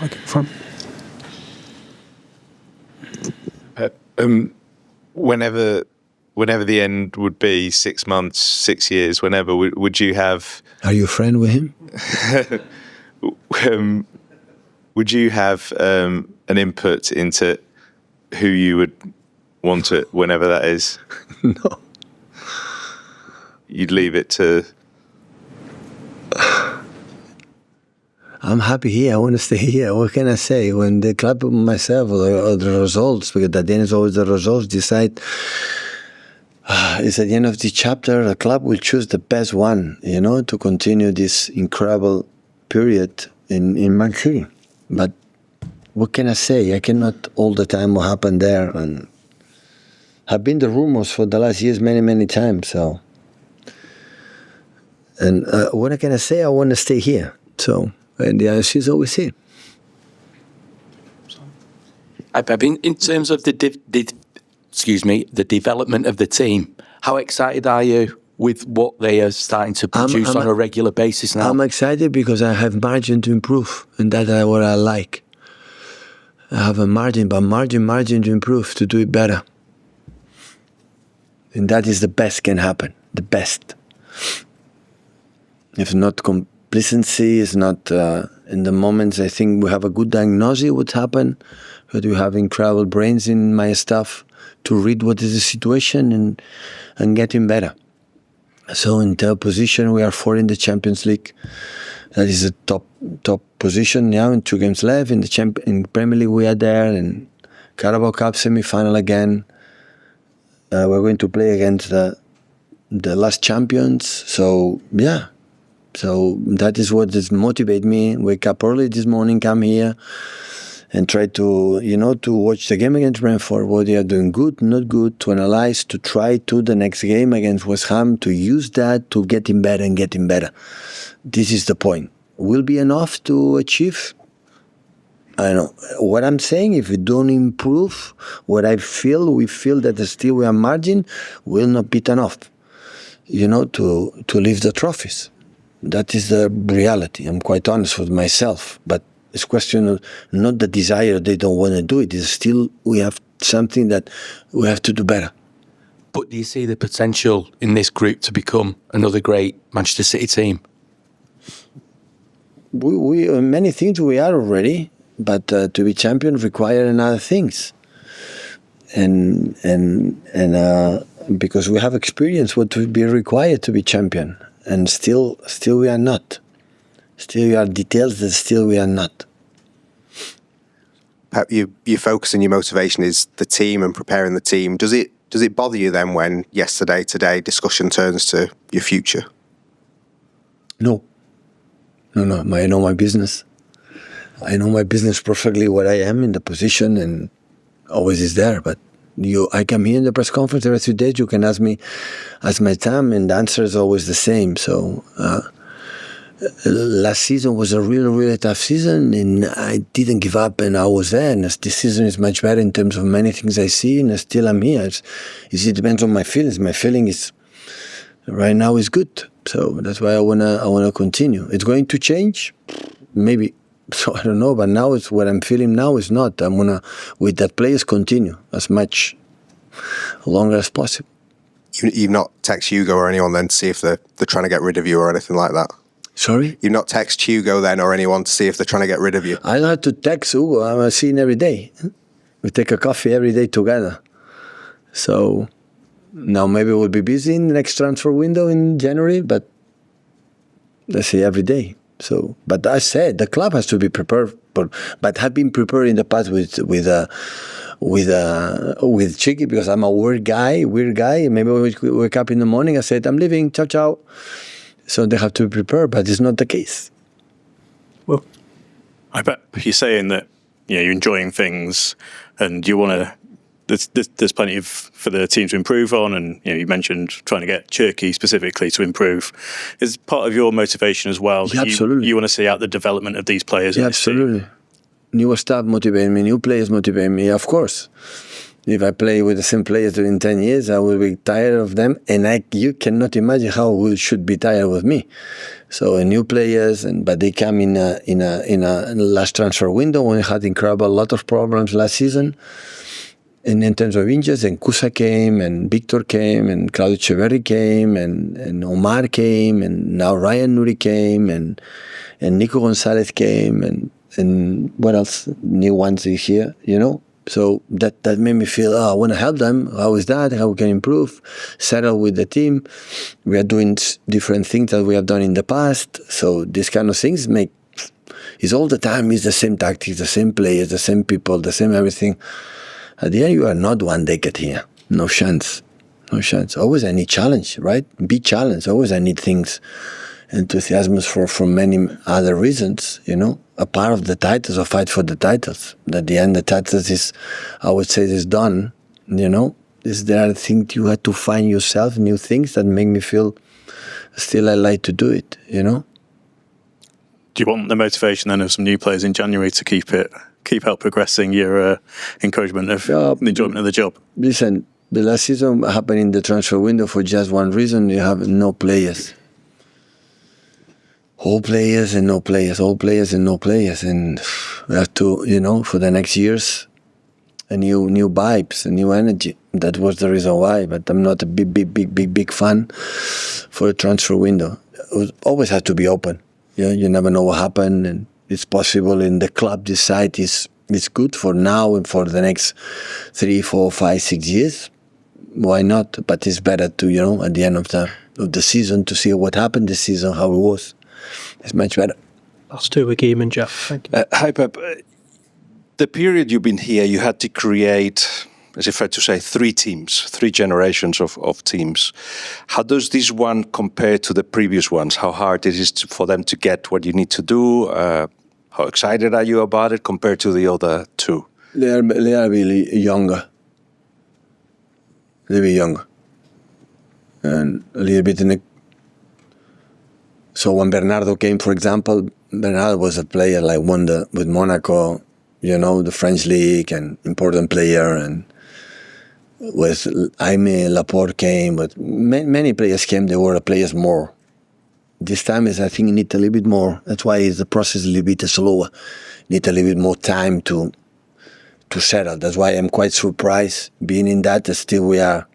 Okay, from. Whenever the end would be, 6 months, 6 years, whenever, would you have... Are you a friend with him? Would you have an input into who you would want it, whenever that is? No. You'd leave it to... I'm happy here. I want to stay here. What can I say? When the club, myself, or the results, because at the end it's always the results decide. It's at the end of the chapter. The club will choose the best one, to continue this incredible period in Man City. But what can I say? I cannot all the time what happened there, and have been the rumors for the last years many times. So, and what can I say? I want to stay here. So. And the answer is always here. In terms of the development of the team, how excited are you with what they are starting to produce on a regular basis now? I'm excited because I have margin to improve, and that's what I like. I have a margin to improve, to do it better. And that is the best can happen, the best. If not complacency, is not in the moments I think we have a good diagnosis what happened, but we have incredible brains in my staff to read what is the situation and getting better. So in third position we are 4 in the Champions League. That is a top position now, in 2 games left. In Premier League we are there, and Carabao Cup semi-final again. We're going to play against the last champions. So yeah. So that is what motivates me. Wake up early this morning, come here, and try to, to watch the game against Brentford, what they are doing good, not good, to analyze, to try to the next game against West Ham, to use that to getting better and getting better. This is the point. Will be enough to achieve? I don't know. What I'm saying, if we don't improve, what we feel that still we are margin, will not be enough, to lift the trophies. That is the reality. I'm quite honest with myself. But it's a question of not the desire, they don't want to do it. It's still, we have something that we have to do better. But do you see the potential in this group to become another great Manchester City team? We many things we are already, but to be champion requires other things. And because we have experience what would be required to be champion. And still we are not. Still we are details that still we are not. Pep, your focus and your motivation is the team and preparing the team. Does it bother you then when today discussion turns to your future? No. I know my business. I know my business perfectly, what I am in the position, and always is there. But I come here in the press conference every 2 days. You can ask my time, and the answer is always the same. So last season was a really tough season, and I didn't give up, and I was there. And this season is much better in terms of many things I see, and still I'm here. It depends on my feelings. My feeling is right now is good. So that's why I wanna continue. It's going to change, maybe. So I don't know, but now it's what I'm feeling now is not. I'm gonna, with that players, continue as much longer as possible. You've not text Hugo or anyone then to see if they're trying to get rid of you or anything like that? Sorry? You've not text Hugo then or anyone to see if they're trying to get rid of you? I don't have to text Hugo. I'm seeing every day. We take a coffee every day together. So now maybe we'll be busy in the next transfer window in January, but let's say every day. So, but I said the club has to be prepared, but have been prepared in the past with Chiqui, because I'm a weird guy. Maybe when we wake up in the morning, I said I'm leaving. Ciao. So they have to be prepared, but it's not the case. Well, I bet you're saying that you're enjoying things, and you want to. There's plenty for the team to improve on, and you mentioned trying to get Turkey specifically to improve. Is part of your motivation as well? Yeah, absolutely. You want to see out the development of these players. Yeah, absolutely. New staff motivate me, new players motivate me. Of course, If I play with the same players during 10 years, I will be tired of them, and you cannot imagine how we should be tired with me. So new players, but they come in a last transfer window when we had incredible lot of problems last season. And in terms of injuries, and Kusa came, and Victor came, and Claudio Echeverri came, and Omar came, and now Ryan Nuri came, and Nico Gonzalez came, and what else? New ones this year, So that made me feel, I want to help them. How is that? How we can improve? Settle with the team. We are doing different things that we have done in the past. So these kind of things it's all the time. It's the same tactics, the same players, the same people, the same everything. At the end, you are not one decade here. No chance. No chance. Always I need challenge, right? Be challenged. Always I need things, enthusiasm for many other reasons, A part of the titles or fight for the titles. At the end, the titles is done, There are things you have to find yourself, new things that make me feel still I like to do it, Do you want the motivation then of some new players in January to keep help progressing your encouragement of the enjoyment of the job? Listen, the last season happened in the transfer window for just one reason. You have no players. All players and no players, all players and no players. And we have to, for the next years, a new vibes, a new energy. That was the reason why. But I'm not a big fan for a transfer window. It always has to be open. You never know what happened, and it's possible in the club decide it's good for now and for the next 3, 4, 5, 6 years. Why not? But it's better to, at the end of the season, to see what happened this season, how it was. It's much better. Last two with Guillaume and Jeff. Thank you. Hi, Pep. The period you've been here, you had to create, is it fair to say, 3 teams, 3 generations of teams. How does this one compare to the previous ones? How hard it is for them to get what you need to do? How excited are you about it compared to the other 2? They are really younger. A little bit younger. And a little bit So when Bernardo came, for example, Bernardo was a player like won with Monaco, the French league, and important player. And with Jaime Laporte came, but many players came. They were players more. This time I think you need a little bit more. That's why the process is a little bit slower. Need a little bit more time to settle. That's why I'm quite surprised being in that. Still we are,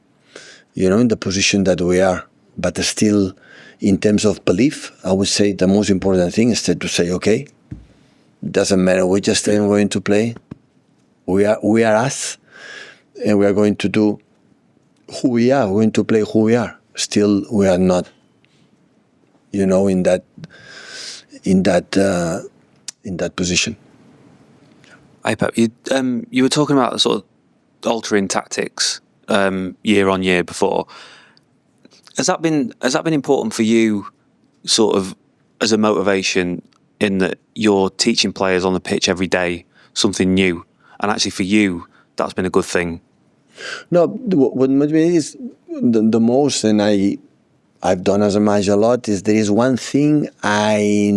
in the position that we are. But still, in terms of belief, I would say the most important thing is to say, okay, it doesn't matter. We just ain't going to play. We are us, and we are going to do who we are. We're going to play who we are. Still, we are not, in that position. Hey Pep, you were talking about sort of altering tactics year on year before. Has that been important for you, sort of as a motivation, in that you're teaching players on the pitch every day something new, and actually for you that's been a good thing? No, what motivates is the most, and I've done as a manager a lot, is there is one thing I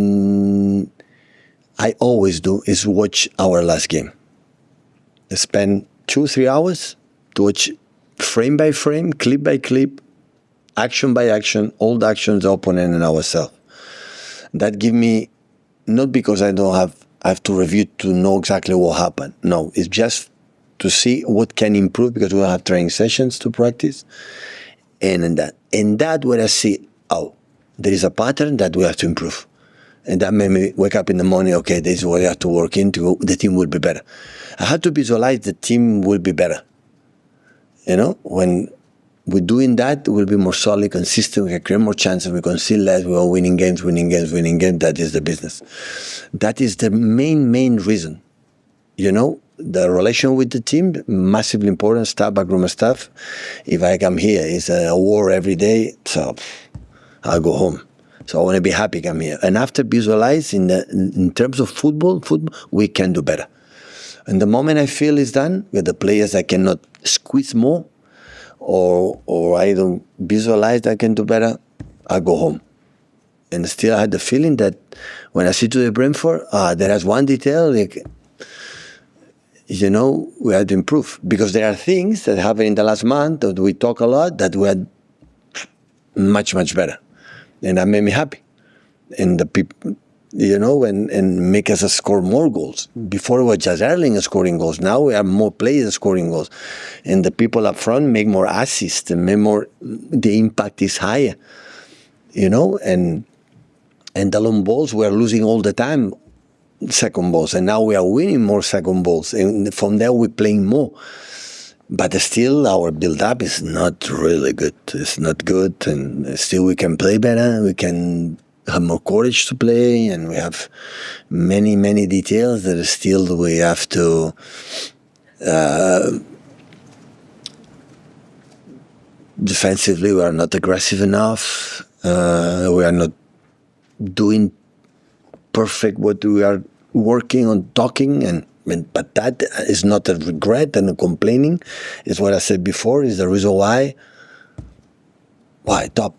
always do is watch our last game. I spend 2-3 hours to watch frame by frame, clip by clip, action by action, all the actions, the opponent and ourselves. That give me, not because I have to review to know exactly what happened. No, it's just to see what can improve, because we don't have training sessions to practice. And in that where I see, there is a pattern that we have to improve. And that made me wake up in the morning, okay, this is what I have to work into, the team will be better. I had to visualize the team will be better. When we're doing that, we'll be more solid, consistent, we can create more chances, we can see less, we are winning games. That is the business. That is the main reason. The relation with the team, massively important, staff, backroom staff. If I come here, it's a war every day, so I'll go home. So I want to be happy come here. And after visualize in terms of football, we can do better. And the moment I feel it's done, with the players I cannot squeeze more, or I don't visualize that I can do better, I go home. And still I had the feeling that when I see to the Brentford, there is one detail, we had to improve, because there are things that happened in the last month that we talk a lot that we had much, much better. And that made me happy. And the people, and make us score more goals. Before it was just Erling scoring goals. Now we have more players scoring goals. And the people up front make more assists and the impact is higher. And the long balls, we are losing all the time second balls. And now we are winning more second balls. And from there we're playing more. But still, our build-up is not really good. It's not good, and still we can play better. We can have more courage to play, and we have many, many details that still we have to defensively, we are not aggressive enough. We are not doing perfect what we are working on, talking, but that is not a regret and a complaining. It's what I said before, is the reason why top,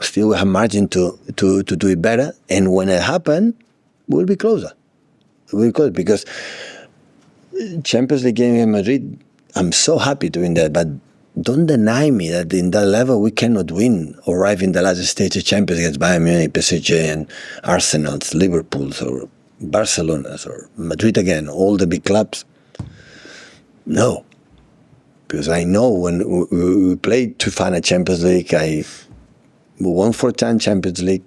still we have margin to do it better. And when it happens, we'll be closer. We'll be closer, because Champions League game in Madrid, I'm so happy doing that, but don't deny me that in that level we cannot win or arrive in the last stage of Champions against Bayern Munich, PSG and Arsenal's, Liverpool's or Barcelona's or Madrid again, all the big clubs. No. Because I know when we played to find a Champions League, we won 4 times Champions League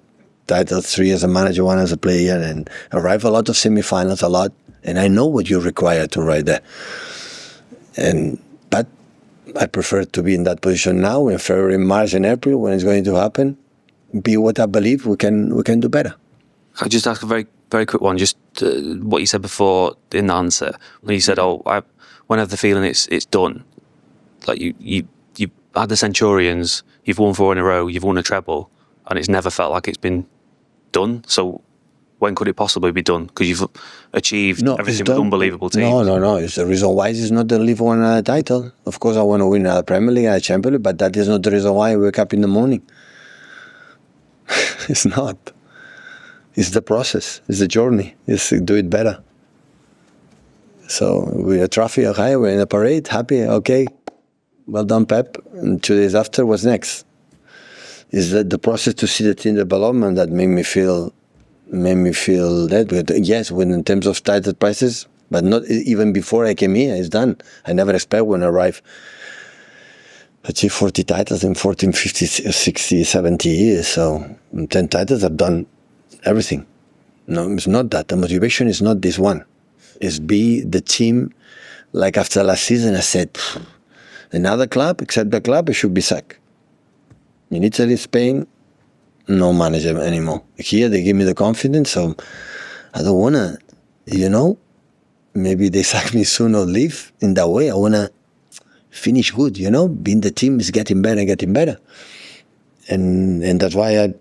titles, 3 as a manager, 1 as a player, and arrived a lot of semi-finals, a lot. And I know what you require to ride there. But I prefer to be in that position now in February, March, and April, when it's going to happen. Be what I believe we can do better. I'll just ask a very, very quick one. Just what you said before in the answer, when you said, when I have the feeling it's done. Like you had the Centurions, you've won 4 in a row, you've won a treble, and it's never felt like it's been done. So when could it possibly be done? Because you've achieved everything with unbelievable teams. No. It's the reason why it's not the League One title. Of course, I want to win a Premier League and a Champions League, but that is not the reason why I wake up in the morning. It's not. It's the process. It's the journey. It's to do it better. So we're a trophy, okay, we're in a parade, happy, okay. Well done, Pep. And 2 days after, what's next? Is that the process to see the team development that made me feel that. But yes, when in terms of title prices, but not even before I came here, it's done. I never expect when I arrive achieve 40 titles in 14, 50, 60, 70 years. So in 10 titles, I've done everything. No, it's not that. The motivation is not this one. It's be the team. Like after last season, I said, another club, except the club, it should be sacked. In Italy, Spain, no manager anymore. Here, they give me the confidence, so I don't want to, maybe they sack me soon or leave. In that way, I want to finish good, being the team is getting better. And that's why I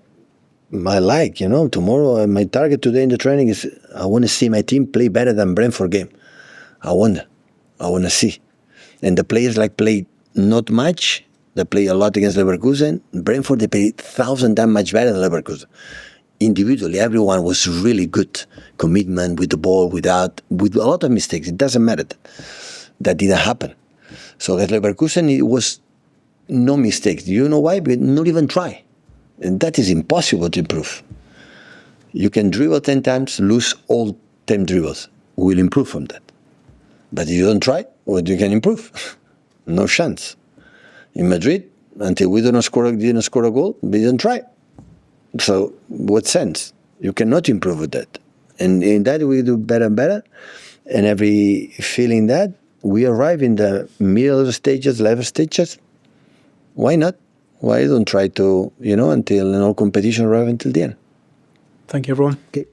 like, tomorrow, my target today in the training is I want to see my team play better than Brentford game. I want to see. And the players play not much. They play a lot against Leverkusen. Brentford, they play 1,000 times much better than Leverkusen. Individually, everyone was really good. Commitment with the ball, with a lot of mistakes. It doesn't matter. That didn't happen. So against Leverkusen, it was no mistakes. Do you know why? Because not even try. And that is impossible to improve. You can dribble 10 times, lose all 10 dribbles. We'll improve from that. But if you don't try, what you can improve? No chance. In Madrid, until we didn't score a goal, we didn't try. So what sense? You cannot improve with that. And in that we do better and better. And every feeling that we arrive in the middle stages, level stages, why not? Why don't try to, until in all competition arrive until the end? Thank you, everyone. Okay.